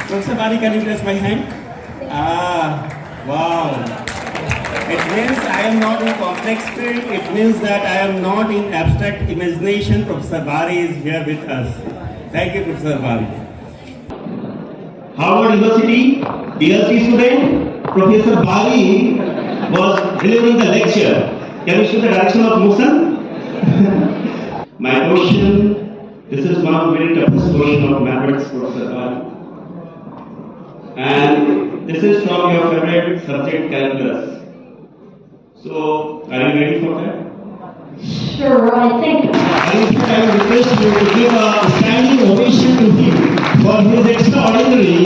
Professor Bari, can you place my hand? Wow. It means I am not in complex field. It means that I am not in abstract imagination. Professor Bari is here with us. Thank you, Professor Bari. Harvard University, PhD student, Professor Bari was delivering the lecture. Can you show the direction of motion? My question, this is one of the very toughest question of mathematics, Professor Bari. And this is from your favorite subject, calculus. So, are you ready for that? Sure, I think. I would request you to give a standing ovation to him for his extraordinary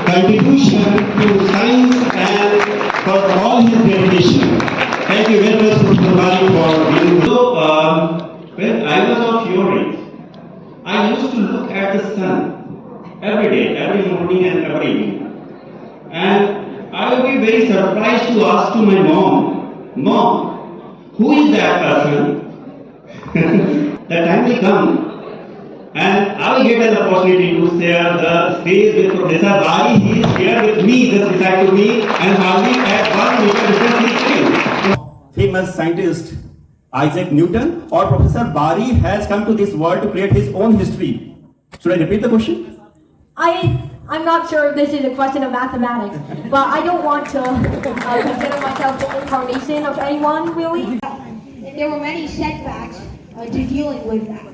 contribution to science and for all his dedication. Thank you very much, Professor Bari, for giving. So, when I was of your age, I used to look at the sun every day, every morning and every evening. And I would be very surprised to ask to my Mom, who is that person? The time will come and I will get an opportunity to share the stage with Professor Bari. He is here with me, just beside to me, and hardly at 1 meter distance. Famous scientist Isaac Newton or Professor Bari has come to this world to create his own history. Should I repeat the question? I'm not sure if this is a question of mathematics, but I don't want to consider myself the incarnation of anyone, really. There were many setbacks to dealing with that.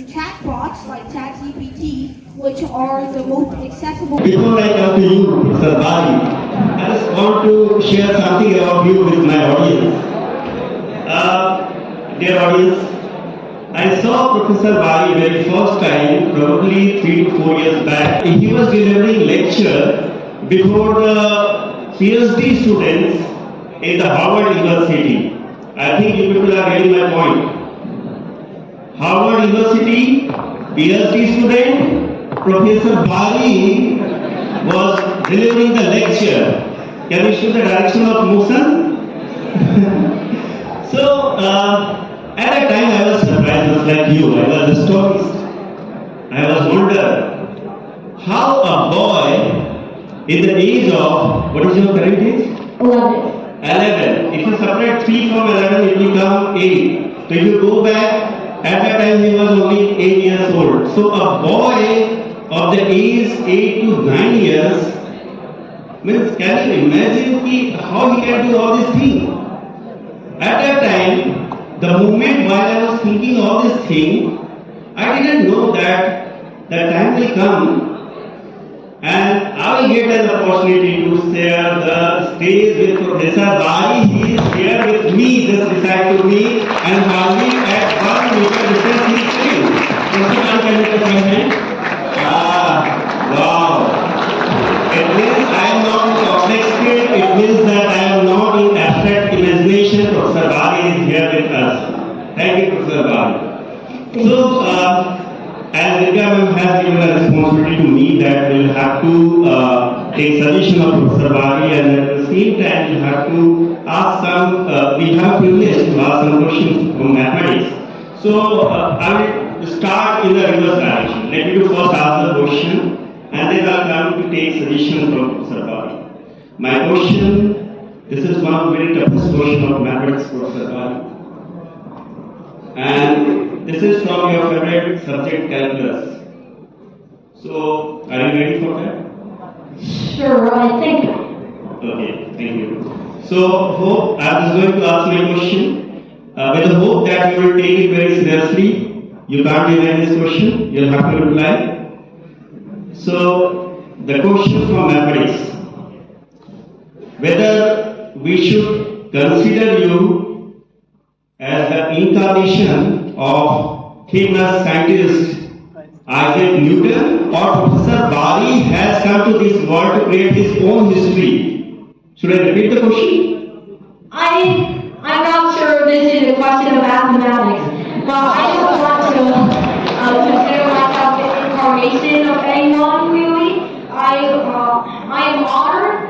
Chatbots like ChatGPT, which are the most accessible. Before I come to you, Professor Bari, I just want to share something about you with my audience. Dear audience, I saw Professor Bari very first time, probably 3 to 4 years back. He was delivering lecture before the PhD students in the Harvard University. I think you people are getting my point. Harvard University, PhD student, Professor Bari was delivering the lecture. Can you show the direction of motion? So, at that time I was surprised, just like you. I was astonished. I was wondered how a boy in the age of, what is your current age? 11. If you separate 3 from 11, it will become 8. So if you go back, at that time he was only 8 years old. So a boy of the age 8 to 9 years, means can you imagine how he can do all these things? At that time, the moment while I was thinking all these things, I didn't know that the time will come and I will get an opportunity to share the stage with Professor Bari. He is here with me, just beside to me, and hardly at 1 meter distance he is sitting. Professor Bari, can you touch my hand? Wow. It means I am not in complex field. It means that I am not in abstract imagination. Professor Bari is here with us. Thank you, Professor Bari. So, as India has given a responsibility to me that we will have to take suggestion of Professor Bari, and at the same time we have to ask some, we have privilege to ask some questions from mathematics. So I will start in the reverse direction. Let me first ask the question and then I will come to take suggestion from Professor Bari. My question, this is one of the very toughest question of mathematics, Professor Bari. And this is from your favorite subject, calculus. So, are you ready for that? Sure, I think. Okay, thank you. So, I was going to ask my question with the hope that you will take it very seriously. You can't deny this question, you'll have to reply. So, the question from mathematics, whether we should consider you as the incarnation of famous scientist Isaac Newton, or Professor Bari has come to this world to create his own history. Should I repeat the question? I'm not sure if this is a question of mathematics, but I don't want to consider myself the incarnation of anyone, really. I am honored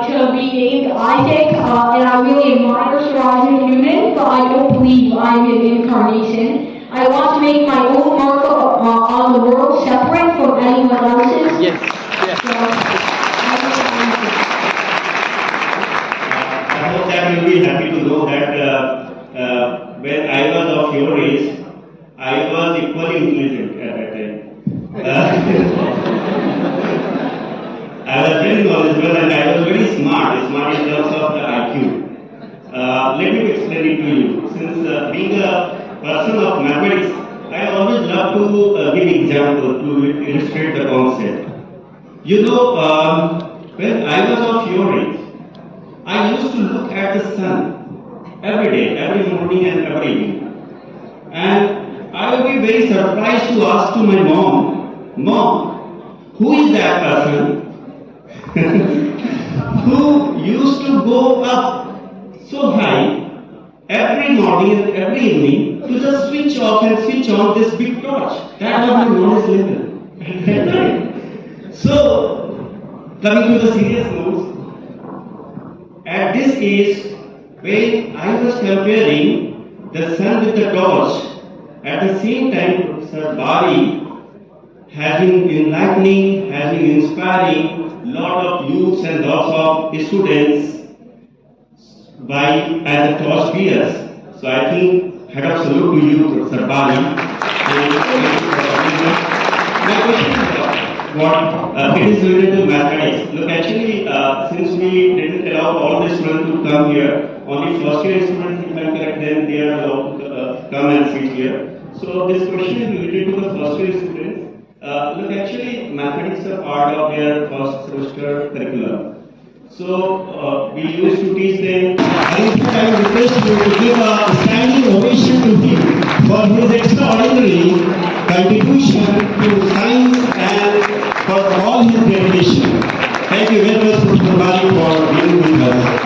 to be named Isaac, and I really admire Sir Isaac Newton, but I don't believe I'm an incarnation. I want to make my own mark on the world separate from anyone else's. Yes. So, I will thank you. I hope that you'll be happy to know that when I was of your age, I was equally intelligent at that time. I was very knowledgeable and I was very smart in terms of the IQ. Let me explain it to you. Since being a person of mathematics, I always love to give example to illustrate the concept. You know, when I was of your age, I used to look at the sun every day, every morning and every evening. And I would be very surprised to ask to my Mom, who is that person who used to go up so high every morning and every evening to just switch off and switch on this big torch? That was my knowledge level at that time. So, coming to the serious notes, at this age, when I was comparing the sun with the torch, at the same time, Professor Bari has been enlightening, has been inspiring lot of youths and lots of students by as a torch bearers. So I think head of salute to you, Professor Bari. My question is what it is related to mathematics. Look, actually, since we didn't allow all the students to come here, only first year students, if I'm correct, then they are allowed to come and sit here. So this question is related to the first year students. Look, actually, mathematics are part of their first semester curriculum. So we used to teach them. I request you to give a standing ovation to him for his extraordinary contribution to science and for all his dedication. Thank you very much, Professor Bari, for being with us.